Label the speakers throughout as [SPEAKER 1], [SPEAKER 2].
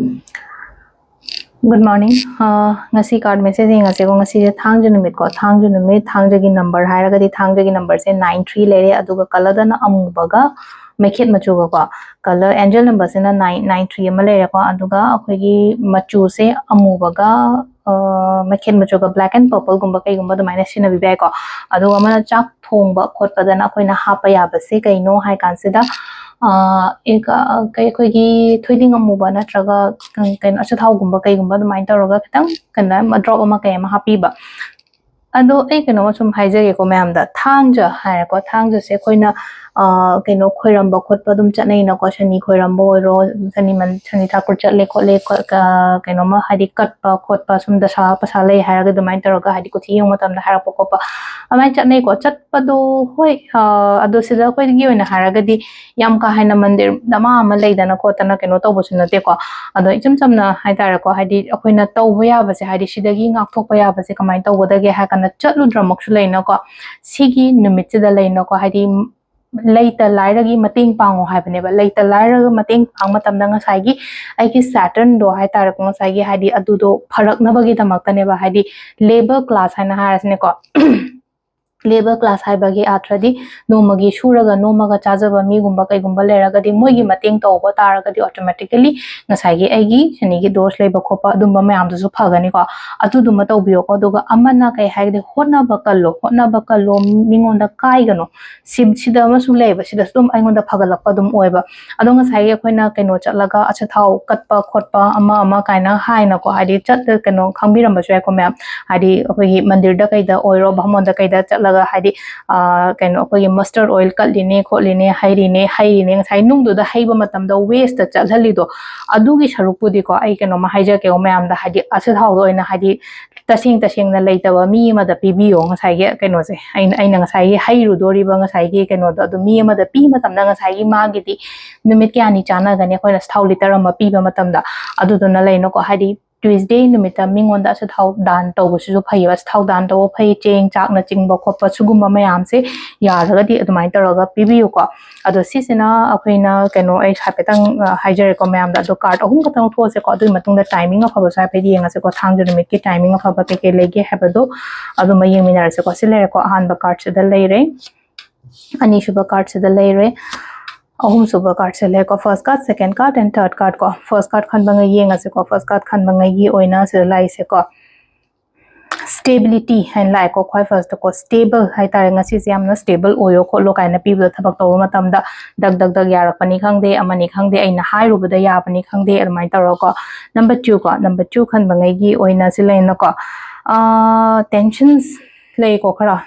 [SPEAKER 1] Good morning. Ngasi card message ngasi ko ngasi thangju numit ko thangju numit thangja gi number hairaga di thangja gi number se 93 lere aduga color da na amubaga mekhet machu ko color angel number se na 993 ama lere ko aduga akhoi gi machu se amubaga mekhet machu ko black and purple gumba kai gumba du minus sina bi ko aduga mana chak thongba khotpa da na akhoi na hapa ya ba se kai no hai kan se da एक कई कोई थोइदिंग अमुबा नत्रगा कन अचथाव गुंबा कई गुंबा दुमाइन तौरगा खतंग कन्ना drop अमा कई अमा हापीबा अदो ए कनो सुम हाइजगे को मैम दा थांगजा हाय को थांगजा से कोइना कनो खोइरंबा खोटपा दुम चनै न को शनि खोइरंबो रो शनि ठाकुर चले खोले कनो मा हादि कटपा खोटपा सुम दशा पसा ले हायगा दुमाइन तौरगा हादि को थि यंग मतम दा हारा पोकोपा अमाइ चनै को चटपदो होय अदो सिदा कोइ गी ओइना हारगा दि याम का हाइना मंदिर दमा अमा लेदना खोतना कनो तौबसु नते को अदो इचम चमना हाइतारा को हादि अखोइना तौबो याबसे हादि सिदगी ngakthokpa yabase kamai tawgodage hakana chatludramoksu leina ko sigi numit sida leina ko haidi leita lairagi mating pango haibane ba leita lairaga mating pang matamda ngasai gi aigi Saturn do hai tar ko ngasai gi haidi adudo pharakna bagi damakta ne ba haidi labor class haina harasne ko labor class haibagi atradi nomagi shuraga nomaga chajaba mi gumba kai gumba leraga di moigi mating tawba taraga di automatically ngasai gi aigi shani gi dosh leba khopa dumba mayam du su phagani ko atu duma tawbiyo ko duga amana kai haigde hotna bakallo mingonda kai gano sida ma su leba sida dum aingonda phagalakpa dum oiba ado ngasai gi khoina kaino chatlaga acha thau katpa khotpa ama kaina haina ko hadi chat kaino khangbiram ba ko mayam hadi apagi mandir da kai da oiro bhamon da kai da chatlaga हाइदि कनो अखोइ mustard oil कलिने खोलिने हाइरिने ngasai nungdu da haiba matam da waste ta chalhalido adugi sarupudi ko ai keno ma haija ke omam da hadi asathau do ina hadi tasing na leitaba mi ma da pibiyo ngasai ge keno se aina ngasai ge hairu dori ba ngasai ge keno da du mi ma da pi matam da ngasai gi ma gi di numit kya ni chana gane khoi na thau liter ma pi ba matam da adu do na leino ko hadi Tuesday numita mingonda sa thau dan tawbo su phai was thau dan taw phai cheng chak na chingba khoppa sugumba mayam se yaraga di adumai taraga pibiu ko ado sisina aphaina keno ai hapetang haijer ko mayam da do card ahum katang tho se ko adu matung da timing of sa phai di nga se ko thang numit ki timing of ba ke lege habado adu mai yeminar se ko silere ko ahan ba card se da leire ani shuba card se da leire ahum suba card se le ko first card second card and third card ko first card khan bangai yenga se ko first card khan bangai gi oina se lai se ko stability and lai ko khoi first ko stable hai tar nga si yamna stable oyo ko lo kaina pi bu thabak taw matam da dag yarak pani khangde amani khangde aina hai ru bada ya pani khangde amai tar ko number 2 khan bangai gi oina se leina ko tensions lei ko khara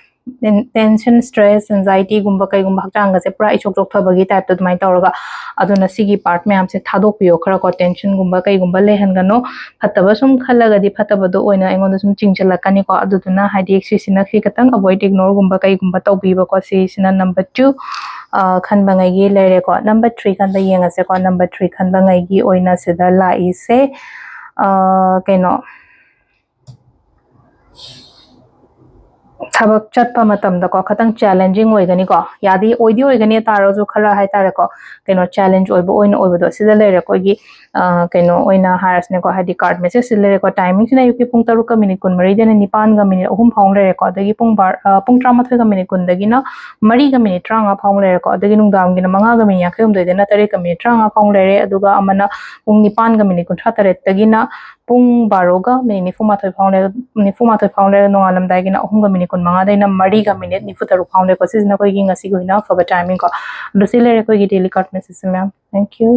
[SPEAKER 1] tension stress anxiety gumba kai gumba hakchanga se pura ichok chok thabagi type to mai tawraga aduna sigi part me am se thadok piyo khara ko tension gumba kai gumba lehan gano phataba sum khalaga di phataba do oina engon sum chingchalakani ko aduduna haidi exercise khi katang avoid ignore gumba kai gumba tawbiba ko si sina number 2 khan bangai gi lere ko number 3 khan da yenga se ko number 3 khan bangai gi oina se da la ise kaino thabak chatpa matam da ko khatang challenging oigani ko yadi oidi oigani taro jo khara hai tare ko keno challenge oibo oina oibo do sida lere ko gi keno oina harasne ko hadi card message lere ko timing sina yuki pung 3 ka minute kun mari dena 9 ga minute ahum phang lere ko dagi pung 13 ga minute kun dagi na 3 ga minute 3 phang lere ko dagi nungdam gi na 5 ga minute yakhum do dena 3 ga minute 3 phang lere aduga amana pung 9 ga minute kun 3 dagi na pung 12 ga minute 9 phang lere no alam dagi na ahum ga minute kun manga daina 3 ga minute ni futa ru phang le ko sis na ko gi ngasi go na for the timing ko do silere ko gi daily card message ma'am thank you